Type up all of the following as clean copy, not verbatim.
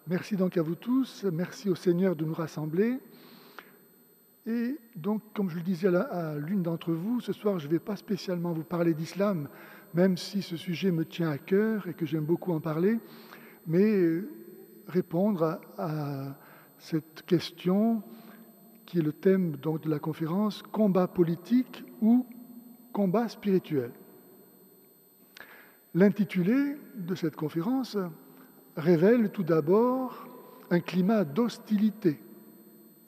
Merci donc à vous tous, merci au Seigneur de nous rassembler. Et donc, comme je le disais à l'une d'entre vous, ce soir, je ne vais pas spécialement vous parler d'islam, même si ce sujet me tient à cœur et que j'aime beaucoup en parler, mais répondre à cette question qui est le thème donc, de la conférence, combat politique ou combat spirituel. L'intitulé de cette conférence révèle tout d'abord un climat d'hostilité,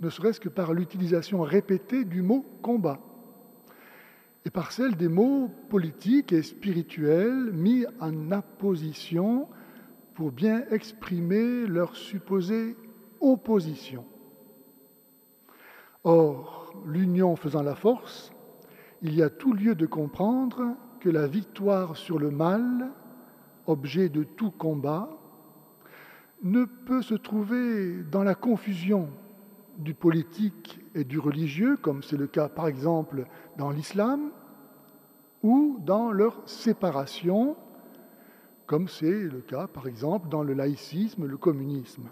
ne serait-ce que par l'utilisation répétée du mot « combat » et par celle des mots politiques et spirituels mis en apposition pour bien exprimer leur supposée opposition. Or, l'union faisant la force, il y a tout lieu de comprendre que la victoire sur le mal, objet de tout combat, ne peut se trouver dans la confusion du politique et du religieux, comme c'est le cas par exemple dans l'islam, ou dans leur séparation, comme c'est le cas par exemple dans le laïcisme, le communisme.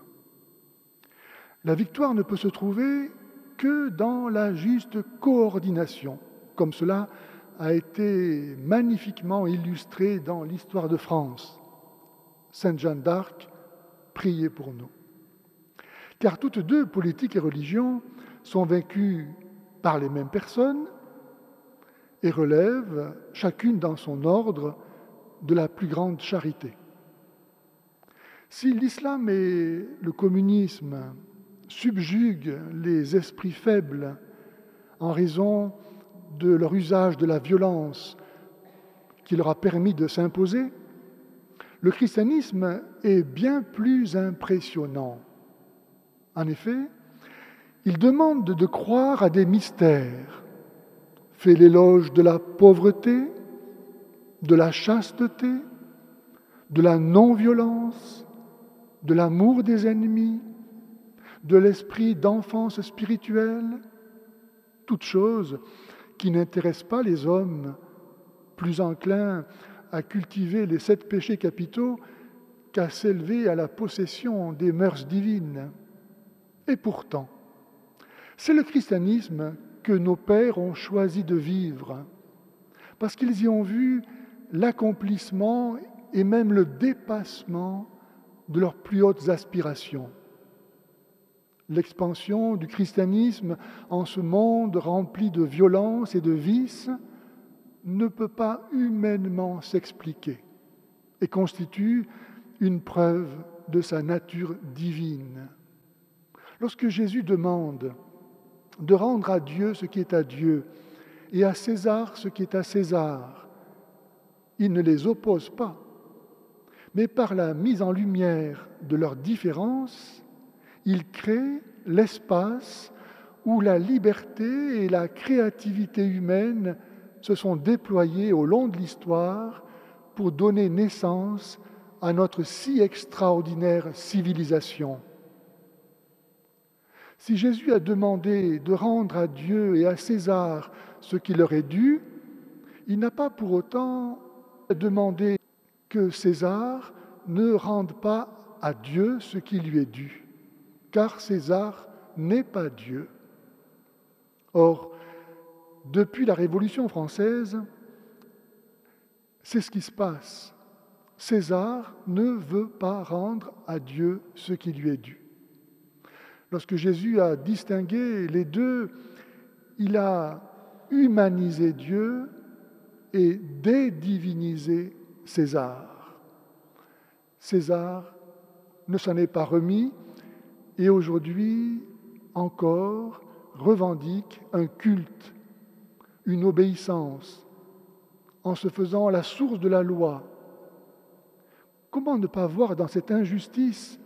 La victoire ne peut se trouver que dans la juste coordination, comme cela a été magnifiquement illustré dans l'histoire de France. Sainte Jeanne d'Arc, priez pour nous. Car toutes deux, politique et religion, sont vaincues par les mêmes personnes et relèvent, chacune dans son ordre, de la plus grande charité. Si l'islam et le communisme subjuguent les esprits faibles en raison de leur usage de la violence qui leur a permis de s'imposer, le christianisme est bien plus impressionnant. En effet, il demande de croire à des mystères, fait l'éloge de la pauvreté, de la chasteté, de la non-violence, de l'amour des ennemis, de l'esprit d'enfance spirituelle, toutes choses qui n'intéressent pas les hommes plus enclins à cultiver les 7 péchés capitaux qu'à s'élever à la possession des mœurs divines. Et pourtant, c'est le christianisme que nos pères ont choisi de vivre, parce qu'ils y ont vu l'accomplissement et même le dépassement de leurs plus hautes aspirations. L'expansion du christianisme en ce monde rempli de violence et de vices ne peut pas humainement s'expliquer et constitue une preuve de sa nature divine. Lorsque Jésus demande de rendre à Dieu ce qui est à Dieu et à César ce qui est à César, il ne les oppose pas, mais par la mise en lumière de leurs différences, il crée l'espace où la liberté et la créativité humaine se sont déployées au long de l'histoire pour donner naissance à notre si extraordinaire civilisation. Si Jésus a demandé de rendre à Dieu et à César ce qui leur est dû, il n'a pas pour autant demandé que César ne rende pas à Dieu ce qui lui est dû, car César n'est pas Dieu. Or, depuis la Révolution française, c'est ce qui se passe. César ne veut pas rendre à Dieu ce qui lui est dû. Lorsque Jésus a distingué les deux, il a humanisé Dieu et dédivinisé César. César ne s'en est pas remis et aujourd'hui encore revendique un culte, une obéissance, en se faisant la source de la loi. Comment ne pas voir dans cette injustice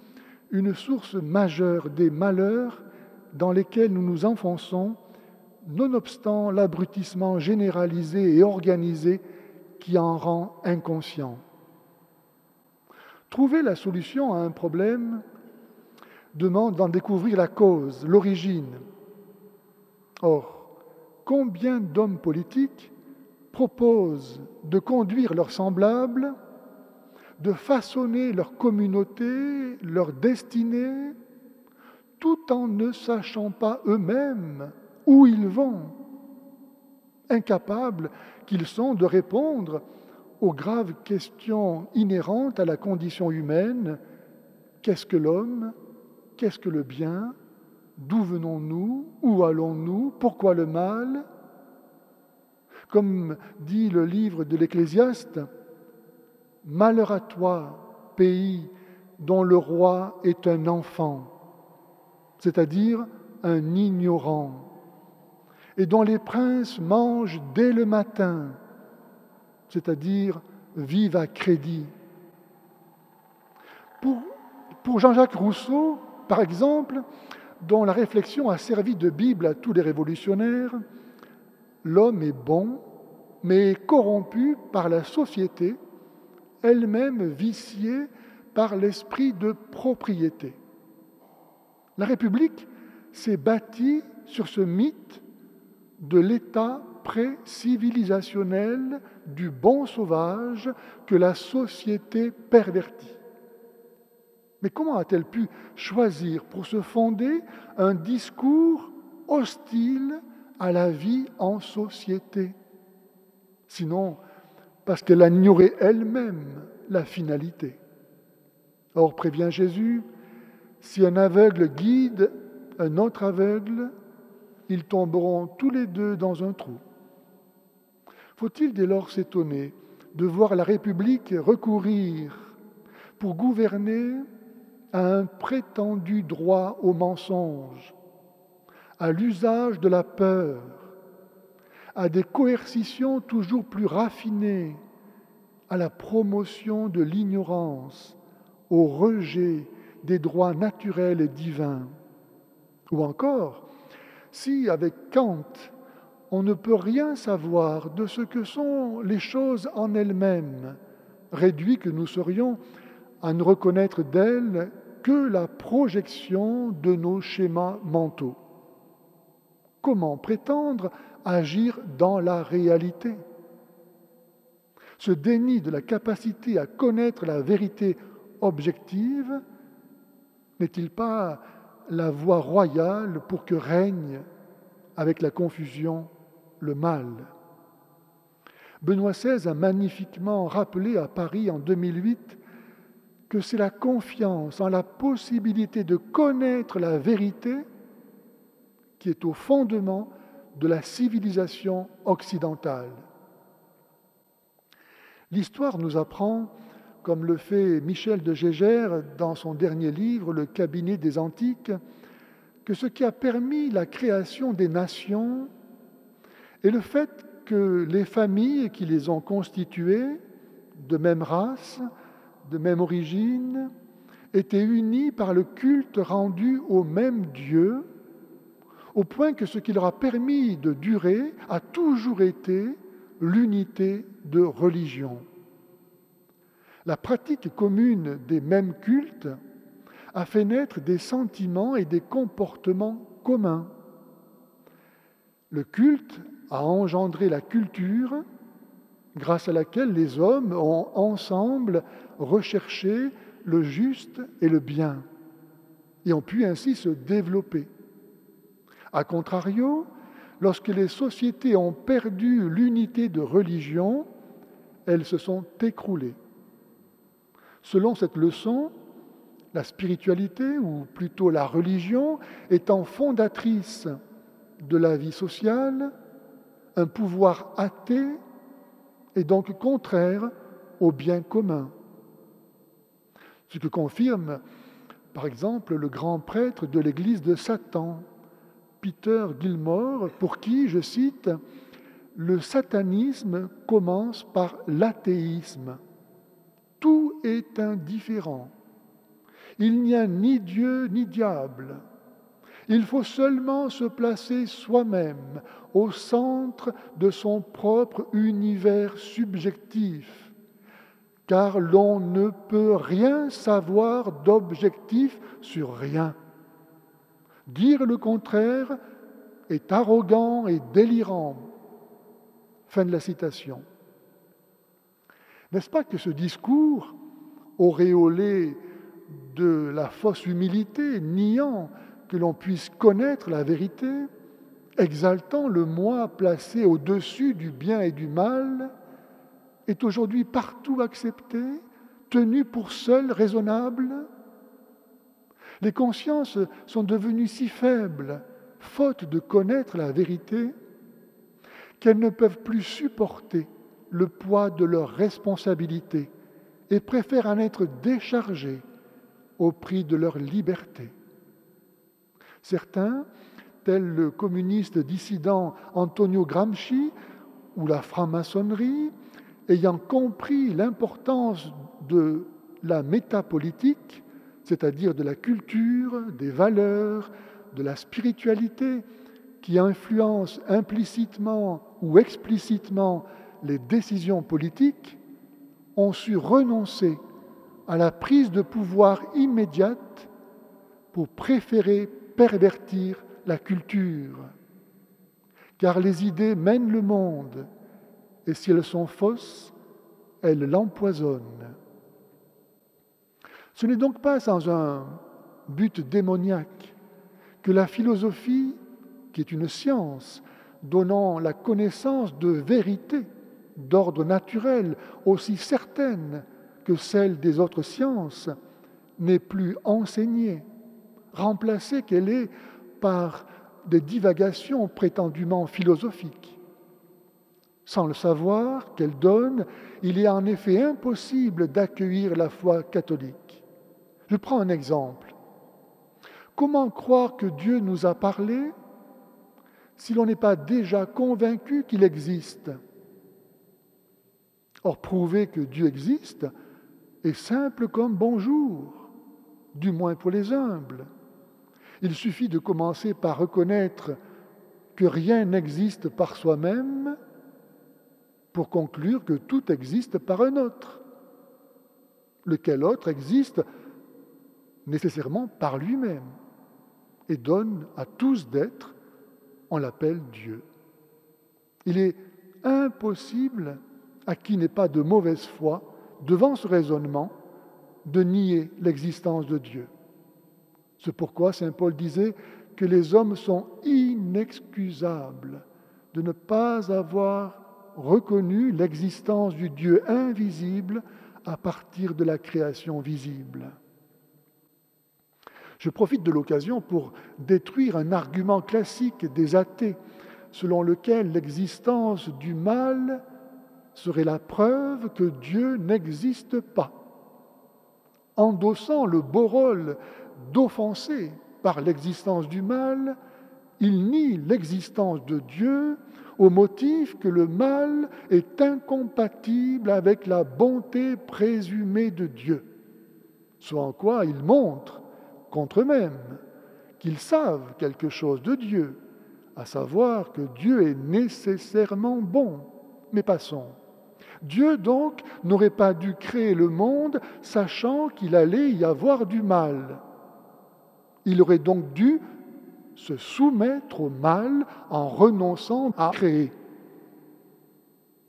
une source majeure des malheurs dans lesquels nous nous enfonçons, nonobstant l'abrutissement généralisé et organisé qui en rend inconscient. Trouver la solution à un problème demande d'en découvrir la cause, l'origine. Or, combien d'hommes politiques proposent de conduire leurs semblables de façonner leur communauté, leur destinée, tout en ne sachant pas eux-mêmes où ils vont, incapables qu'ils sont de répondre aux graves questions inhérentes à la condition humaine. Qu'est-ce que l'homme? Qu'est-ce que le bien? D'où venons-nous? Où allons-nous? Pourquoi le mal? Comme dit le livre de l'Ecclésiaste, « Malheur à toi, pays dont le roi est un enfant, c'est-à-dire un ignorant, et dont les princes mangent dès le matin, c'est-à-dire vivent à crédit. » Pour Jean-Jacques Rousseau, par exemple, dont la réflexion a servi de Bible à tous les révolutionnaires, l'homme est bon, mais corrompu par la société, elle-même viciée par l'esprit de propriété. La République s'est bâtie sur ce mythe de l'état pré-civilisationnel du bon sauvage que la société pervertit. Mais comment a-t-elle pu choisir pour se fonder un discours hostile à la vie en société? Sinon, parce qu'elle a ignoré elle-même la finalité. Or, prévient Jésus, si un aveugle guide un autre aveugle, ils tomberont tous les deux dans un trou. Faut-il dès lors s'étonner de voir la République recourir pour gouverner à un prétendu droit au mensonge, à l'usage de la peur, à des coercitions toujours plus raffinées, à la promotion de l'ignorance, au rejet des droits naturels et divins? Ou encore, si avec Kant, on ne peut rien savoir de ce que sont les choses en elles-mêmes, réduits que nous serions à ne reconnaître d'elles que la projection de nos schémas mentaux. Comment prétendre agir dans la réalité? Ce déni de la capacité à connaître la vérité objective n'est-il pas la voie royale pour que règne, avec la confusion, le mal? Benoît XVI a magnifiquement rappelé à Paris en 2008 que c'est la confiance en la possibilité de connaître la vérité qui est au fondement de la civilisation occidentale. L'histoire nous apprend, comme le fait Michel de Gégère dans son dernier livre, Le cabinet des antiques, que ce qui a permis la création des nations est le fait que les familles qui les ont constituées, de même race, de même origine, étaient unies par le culte rendu au même Dieu, au point que ce qui leur a permis de durer a toujours été l'unité de religion. La pratique commune des mêmes cultes a fait naître des sentiments et des comportements communs. Le culte a engendré la culture, grâce à laquelle les hommes ont ensemble recherché le juste et le bien, et ont pu ainsi se développer. A contrario, lorsque les sociétés ont perdu l'unité de religion, elles se sont écroulées. Selon cette leçon, la spiritualité, ou plutôt la religion, étant fondatrice de la vie sociale, un pouvoir athée est donc contraire au bien commun. Ce que confirme, par exemple, le grand prêtre de l'Église de Satan, Peter Gilmore, pour qui, je cite, « Le satanisme commence par l'athéisme. Tout est indifférent. Il n'y a ni Dieu ni diable. Il faut seulement se placer soi-même au centre de son propre univers subjectif, car l'on ne peut rien savoir d'objectif sur rien. Dire le contraire est arrogant et délirant. » Fin de la citation. N'est-ce pas que ce discours auréolé de la fausse humilité, niant que l'on puisse connaître la vérité, exaltant le moi placé au-dessus du bien et du mal, est aujourd'hui partout accepté, tenu pour seul raisonnable. Les consciences sont devenues si faibles, faute de connaître la vérité, qu'elles ne peuvent plus supporter le poids de leurs responsabilités et préfèrent en être déchargées au prix de leur liberté. Certains, tels le communiste dissident Antonio Gramsci ou la franc-maçonnerie, ayant compris l'importance de la métapolitique, c'est-à-dire de la culture, des valeurs, de la spiritualité, qui influencent implicitement ou explicitement les décisions politiques, ont su renoncer à la prise de pouvoir immédiate pour préférer pervertir la culture. Car les idées mènent le monde, et si elles sont fausses, elles l'empoisonnent. Ce n'est donc pas sans un but démoniaque que la philosophie, qui est une science donnant la connaissance de vérités d'ordre naturel aussi certaines que celles des autres sciences, n'est plus enseignée, remplacée qu'elle est par des divagations prétendument philosophiques. Sans le savoir qu'elle donne, il est en effet impossible d'accueillir la foi catholique. Je prends un exemple. Comment croire que Dieu nous a parlé si l'on n'est pas déjà convaincu qu'il existe? Or, prouver que Dieu existe est simple comme bonjour, du moins pour les humbles. Il suffit de commencer par reconnaître que rien n'existe par soi-même pour conclure que tout existe par un autre, lequel autre existe nécessairement par lui-même et donne à tous d'être, on l'appelle Dieu. Il est impossible à qui n'est pas de mauvaise foi, devant ce raisonnement, de nier l'existence de Dieu. C'est pourquoi saint Paul disait que les hommes sont inexcusables de ne pas avoir reconnu l'existence du Dieu invisible à partir de la création visible. Je profite de l'occasion pour détruire un argument classique des athées, selon lequel l'existence du mal serait la preuve que Dieu n'existe pas. Endossant le beau rôle d'offensé par l'existence du mal, il nie l'existence de Dieu au motif que le mal est incompatible avec la bonté présumée de Dieu. Ce en quoi il montre, contre eux-mêmes, qu'ils savent quelque chose de Dieu, à savoir que Dieu est nécessairement bon. Mais passons. Dieu donc n'aurait pas dû créer le monde sachant qu'il allait y avoir du mal. Il aurait donc dû se soumettre au mal en renonçant à créer.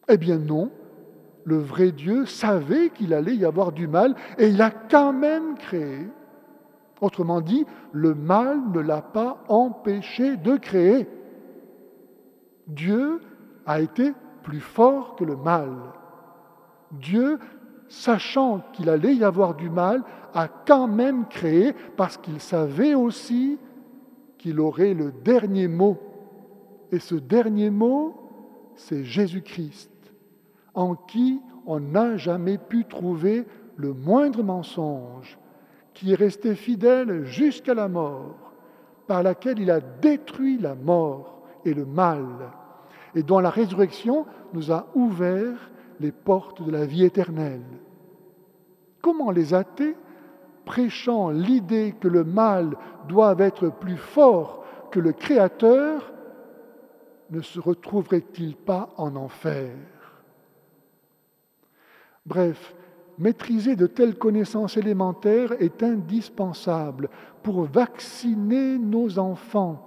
Eh bien non, le vrai Dieu savait qu'il allait y avoir du mal et il a quand même créé. Autrement dit, le mal ne l'a pas empêché de créer. Dieu a été plus fort que le mal. Dieu, sachant qu'il allait y avoir du mal, a quand même créé parce qu'il savait aussi qu'il aurait le dernier mot. Et ce dernier mot, c'est Jésus-Christ, en qui on n'a jamais pu trouver le moindre mensonge, qui est resté fidèle jusqu'à la mort, par laquelle il a détruit la mort et le mal, et dont la résurrection nous a ouvert les portes de la vie éternelle. Comment les athées, prêchant l'idée que le mal doit être plus fort que le Créateur, ne se retrouveraient-ils pas en enfer? Bref, maîtriser de telles connaissances élémentaires est indispensable pour vacciner nos enfants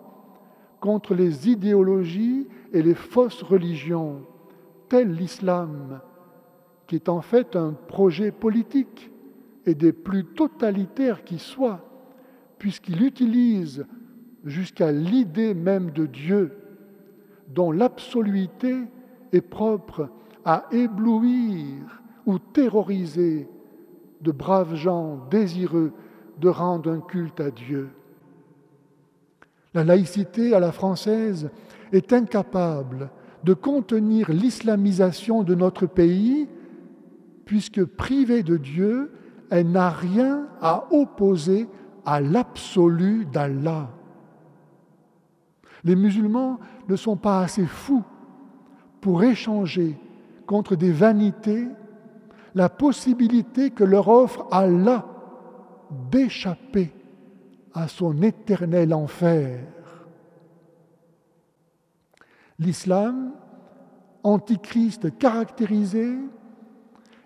contre les idéologies et les fausses religions, tel l'islam, qui est en fait un projet politique et des plus totalitaires qui soient, puisqu'il utilise jusqu'à l'idée même de Dieu, dont l'absoluité est propre à éblouir ou terroriser de braves gens désireux de rendre un culte à Dieu. La laïcité à la française est incapable de contenir l'islamisation de notre pays, puisque privée de Dieu, elle n'a rien à opposer à l'absolu d'Allah. Les musulmans ne sont pas assez fous pour échanger contre des vanités la possibilité que leur offre Allah d'échapper à son éternel enfer. L'islam, antichrist caractérisé,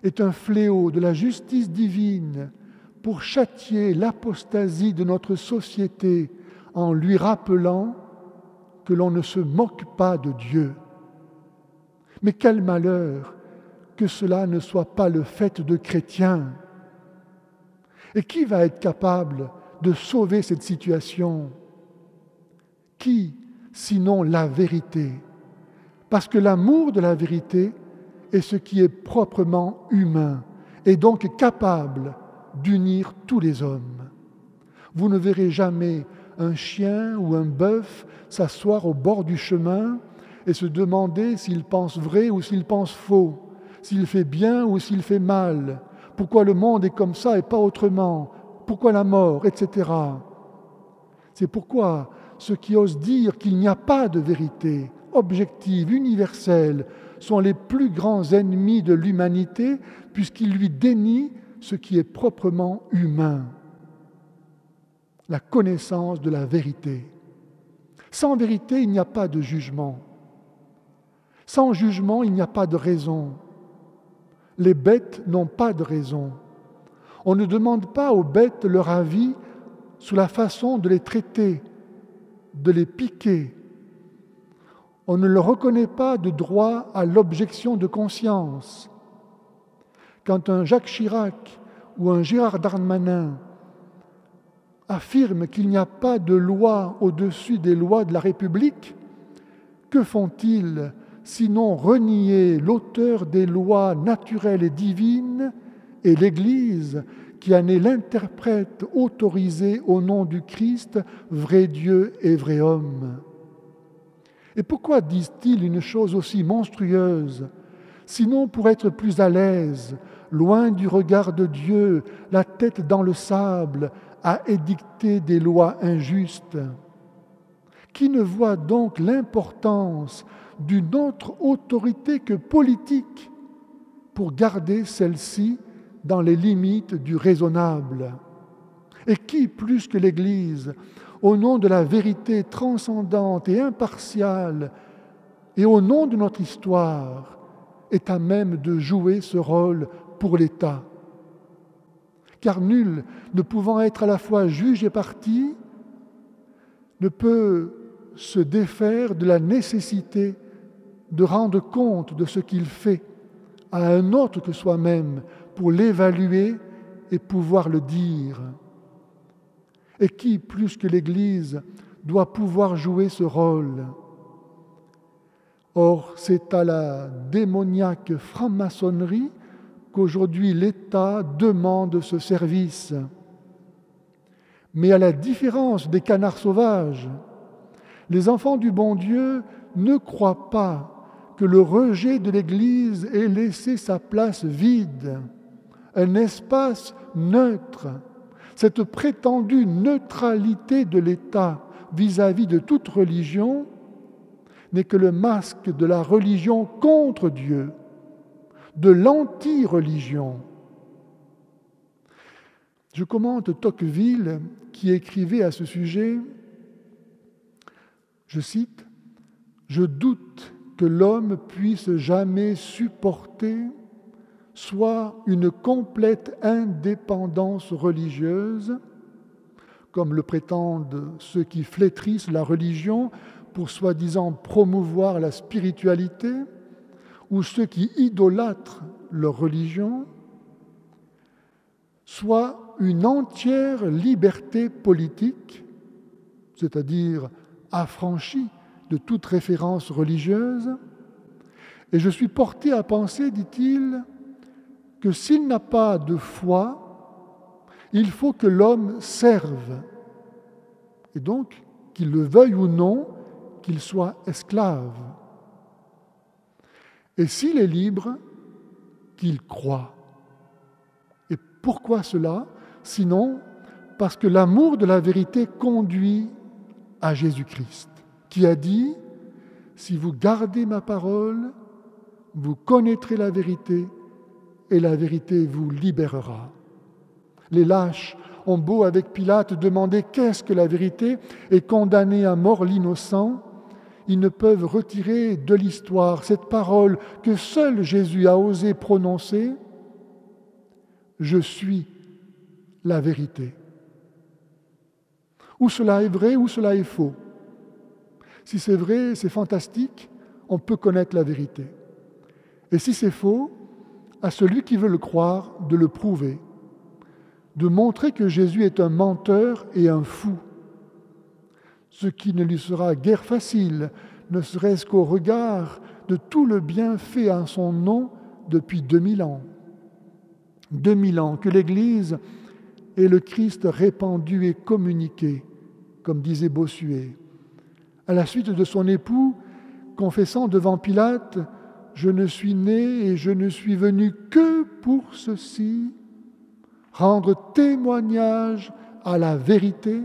est un fléau de la justice divine pour châtier l'apostasie de notre société en lui rappelant que l'on ne se moque pas de Dieu. Mais quel malheur que cela ne soit pas le fait de chrétiens. Et qui va être capable de sauver cette situation? Qui, sinon la vérité? Parce que l'amour de la vérité est ce qui est proprement humain et donc capable d'unir tous les hommes. Vous ne verrez jamais un chien ou un bœuf s'asseoir au bord du chemin et se demander s'il pense vrai ou s'il pense faux, s'il fait bien ou s'il fait mal, pourquoi le monde est comme ça et pas autrement, pourquoi la mort, etc. C'est pourquoi ceux qui osent dire qu'il n'y a pas de vérité objective, universelle, sont les plus grands ennemis de l'humanité puisqu'ils lui dénient ce qui est proprement humain, la connaissance de la vérité. Sans vérité, il n'y a pas de jugement. Sans jugement, il n'y a pas de raison. Les bêtes n'ont pas de raison. On ne demande pas aux bêtes leur avis sur la façon de les traiter, de les piquer. On ne leur reconnaît pas de droit à l'objection de conscience. Quand un Jacques Chirac ou un Gérard Darmanin affirment qu'il n'y a pas de loi au-dessus des lois de la République, que font-ils sinon renier l'auteur des lois naturelles et divines et l'Église qui en est l'interprète autorisé au nom du Christ, vrai Dieu et vrai homme? Et pourquoi disent-ils une chose aussi monstrueuse, sinon pour être plus à l'aise, loin du regard de Dieu, la tête dans le sable, à édicter des lois injustes? Qui ne voit donc l'importance d'une autre autorité que politique pour garder celle-ci dans les limites du raisonnable? Et qui, plus que l'Église, au nom de la vérité transcendante et impartiale, et au nom de notre histoire, est à même de jouer ce rôle pour l'État? Car nul, ne pouvant être à la fois juge et partie, ne peut se défaire de la nécessité de rendre compte de ce qu'il fait à un autre que soi-même pour l'évaluer et pouvoir le dire. Et qui, plus que l'Église, doit pouvoir jouer ce rôle? Or, c'est à la démoniaque franc-maçonnerie qu'aujourd'hui l'État demande ce service. Mais à la différence des canards sauvages, les enfants du bon Dieu ne croient pas que le rejet de l'Église ait laissé sa place vide, un espace neutre. Cette prétendue neutralité de l'État vis-à-vis de toute religion n'est que le masque de la religion contre Dieu, de l'anti-religion. Je commente Tocqueville qui écrivait à ce sujet, je cite, « Je doute que l'homme puisse jamais supporter soit une complète indépendance religieuse, comme le prétendent ceux qui flétrissent la religion pour soi-disant promouvoir la spiritualité, ou ceux qui idolâtrent leur religion, soit une entière liberté politique, c'est-à-dire affranchie de toute référence religieuse. Et je suis porté à penser, dit-il, que s'il n'a pas de foi, il faut que l'homme serve. Et donc, qu'il le veuille ou non, qu'il soit esclave. Et s'il est libre, qu'il croit. Et pourquoi cela? Sinon, parce que l'amour de la vérité conduit à Jésus-Christ, qui a dit « Si vous gardez ma parole, vous connaîtrez la vérité, et la vérité vous libérera. » Les lâches ont beau avec Pilate demander qu'est-ce que la vérité et condamner à mort l'innocent, ils ne peuvent retirer de l'histoire cette parole que seul Jésus a osé prononcer « Je suis la vérité ». Ou cela est vrai, ou cela est faux. Si c'est vrai, c'est fantastique, on peut connaître la vérité. Et si c'est faux, à celui qui veut le croire, de le prouver, de montrer que Jésus est un menteur et un fou, ce qui ne lui sera guère facile, ne serait-ce qu'au regard de tout le bien fait en son nom depuis 2000 ans. 2000 ans que l'Église et le Christ répandu et communiqué, comme disait Bossuet. À la suite de son époux, confessant devant Pilate « Je ne suis né et je ne suis venu que pour ceci », rendre témoignage à la vérité.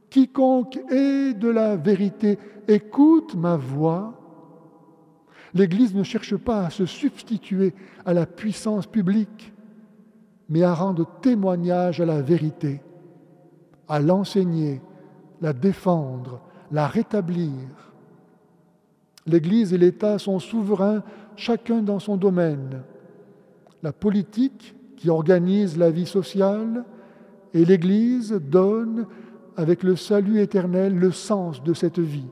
Quiconque est de la vérité écoute ma voix. L'Église ne cherche pas à se substituer à la puissance publique, mais à rendre témoignage à la vérité, à l'enseigner, la défendre, la rétablir. L'Église et l'État sont souverains, chacun dans son domaine. La politique, qui organise la vie sociale, et l'Église donne, avec le salut éternel, le sens de cette vie.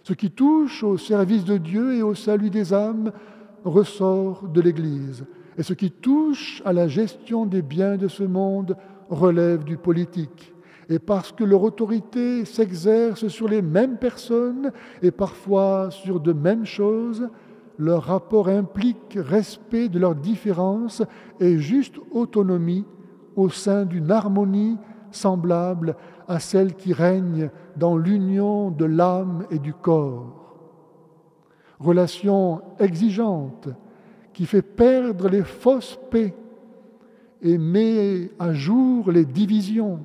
Ce qui touche au service de Dieu et au salut des âmes ressort de l'Église. Et ce qui touche à la gestion des biens de ce monde relève du politique. Et parce que leur autorité s'exerce sur les mêmes personnes et parfois sur de mêmes choses, leur rapport implique respect de leurs différences et juste autonomie au sein d'une harmonie semblable à celle qui règne dans l'union de l'âme et du corps. Relation exigeante qui fait perdre les fausses paix et met à jour les divisions,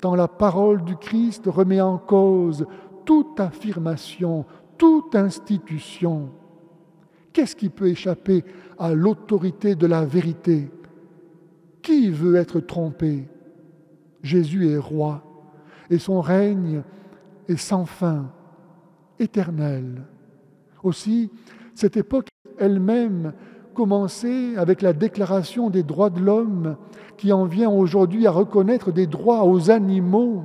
tant la parole du Christ remet en cause toute affirmation, toute institution. Qu'est-ce qui peut échapper à l'autorité de la vérité? Qui veut être trompé? Jésus est roi, et son règne est sans fin, éternel. Aussi, cette époque elle-même commençait avec la Déclaration des droits de l'homme, qui en vient aujourd'hui à reconnaître des droits aux animaux,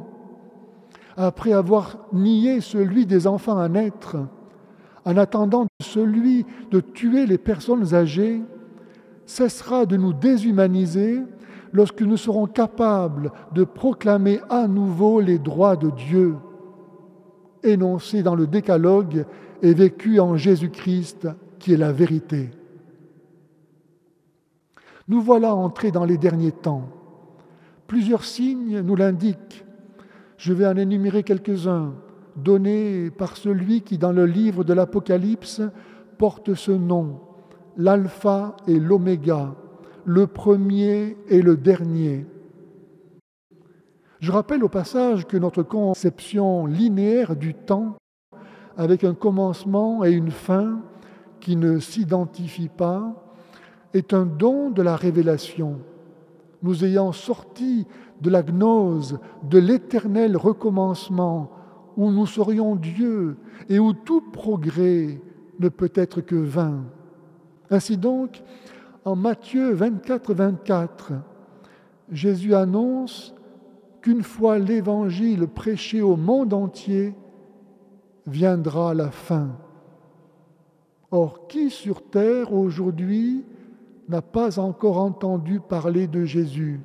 après avoir nié celui des enfants à naître, en attendant celui de tuer les personnes âgées, cessera de nous déshumaniser lorsque nous serons capables de proclamer à nouveau les droits de Dieu, énoncés dans le Décalogue et vécus en Jésus-Christ, qui est la vérité. Nous voilà entrés dans les derniers temps. Plusieurs signes nous l'indiquent. Je vais en énumérer quelques-uns, donnés par celui qui, dans le livre de l'Apocalypse, porte ce nom, l'Alpha et l'Oméga, le premier et le dernier. Je rappelle au passage que notre conception linéaire du temps, avec un commencement et une fin qui ne s'identifient pas, est un don de la révélation. Nous ayant sortis de la gnose, de l'éternel recommencement, où nous serions Dieu et où tout progrès ne peut être que vain. Ainsi donc, en Matthieu 24, 24, Jésus annonce qu'une fois l'Évangile prêché au monde entier, viendra la fin. Or, qui sur terre aujourd'hui n'a pas encore entendu parler de Jésus.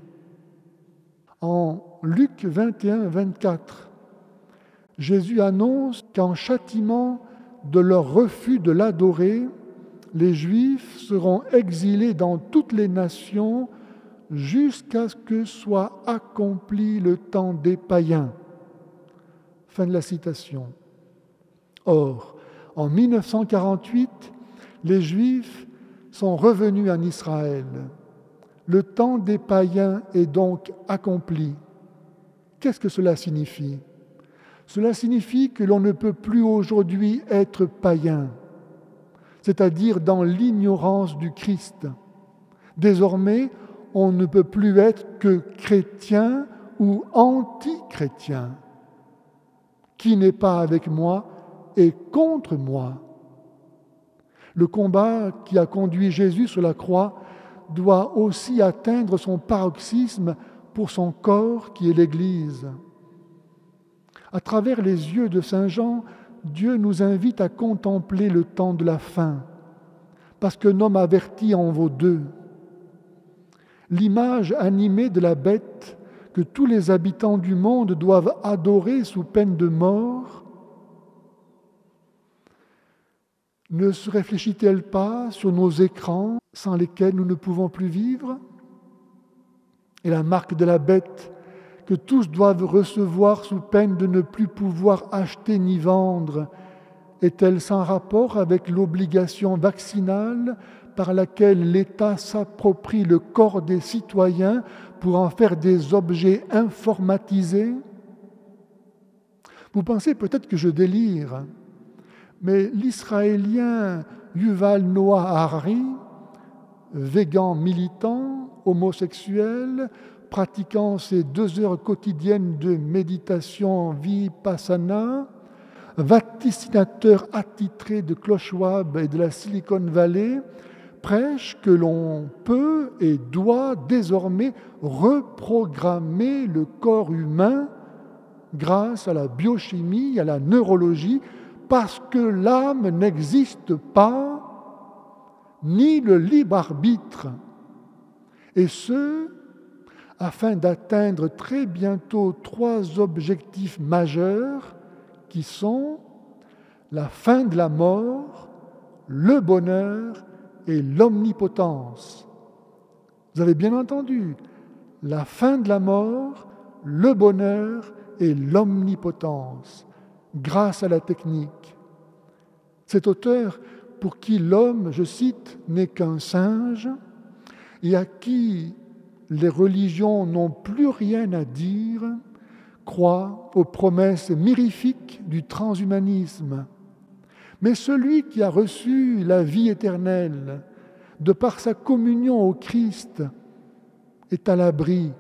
En Luc 21, 24, Jésus annonce qu'en châtiment de leur refus de l'adorer, les Juifs seront exilés dans toutes les nations jusqu'à ce que soit accompli le temps des païens. Fin de la citation. Or, en 1948, les Juifs sont revenus en Israël. Le temps des païens est donc accompli. Qu'est-ce que cela signifie ? Cela signifie que l'on ne peut plus aujourd'hui être païen, c'est-à-dire dans l'ignorance du Christ. Désormais, on ne peut plus être que chrétien ou anti-chrétien. Qui n'est pas avec moi est contre moi. Le combat qui a conduit Jésus sur la croix doit aussi atteindre son paroxysme pour son corps qui est l'Église. À travers les yeux de Saint Jean, Dieu nous invite à contempler le temps de la fin, parce qu'un homme averti en vaut deux. L'image animée de la bête que tous les habitants du monde doivent adorer sous peine de mort, ne se réfléchit-elle pas sur nos écrans sans lesquels nous ne pouvons plus vivre ? Et la marque de la bête que tous doivent recevoir sous peine de ne plus pouvoir acheter ni vendre, est-elle sans rapport avec l'obligation vaccinale par laquelle l'État s'approprie le corps des citoyens pour en faire des objets informatisés ? Vous pensez peut-être que je délire, mais l'Israélien Yuval Noah Harari, végan militant, homosexuel, pratiquant ses 2 heures quotidiennes de méditation vipassana, vaticinateur attitré de Klaus Schwab et de la Silicon Valley, prêche que l'on peut et doit désormais reprogrammer le corps humain grâce à la biochimie, à la neurologie, parce que l'âme n'existe pas, ni le libre arbitre. Et ce, afin d'atteindre très bientôt 3 objectifs majeurs qui sont la fin de la mort, le bonheur et l'omnipotence. Vous avez bien entendu, la fin de la mort, le bonheur et l'omnipotence, grâce à la technique. Cet auteur, pour qui l'homme, je cite, n'est qu'un singe, et à qui les religions n'ont plus rien à dire, croit aux promesses mirifiques du transhumanisme. Mais celui qui a reçu la vie éternelle, de par sa communion au Christ, est à l'abri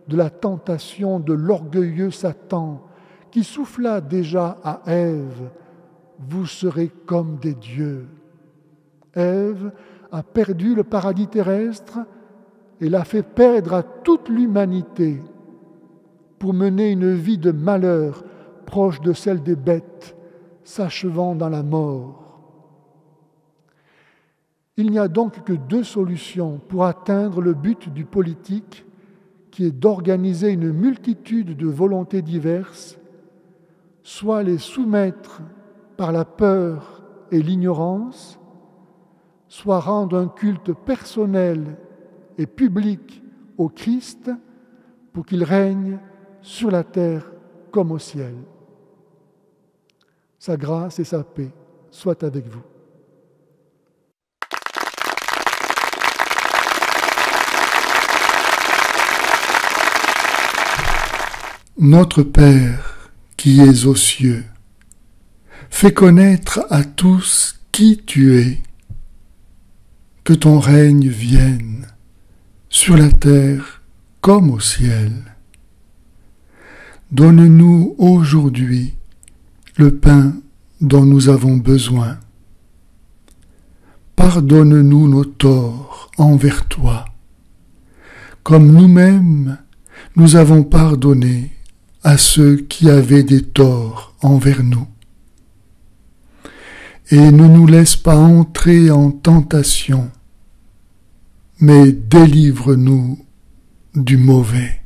de la tentation de l'orgueilleux Satan, qui souffla déjà à Ève « Vous serez comme des dieux ». Ève a perdu le paradis terrestre et l'a fait perdre à toute l'humanité pour mener une vie de malheur proche de celle des bêtes, s'achevant dans la mort. Il n'y a donc que 2 solutions pour atteindre le but du politique, qui est d'organiser une multitude de volontés diverses, soit les soumettre par la peur et l'ignorance, soit rendre un culte personnel et public au Christ pour qu'il règne sur la terre comme au ciel. Sa grâce et sa paix soient avec vous. Notre Père qui es aux cieux, fais connaître à tous qui tu es. Que ton règne vienne sur la terre comme au ciel. Donne-nous aujourd'hui le pain dont nous avons besoin. Pardonne-nous nos torts envers toi, comme nous-mêmes nous avons pardonné à ceux qui avaient des torts envers nous. Et ne nous laisse pas entrer en tentation, mais délivre-nous du mauvais.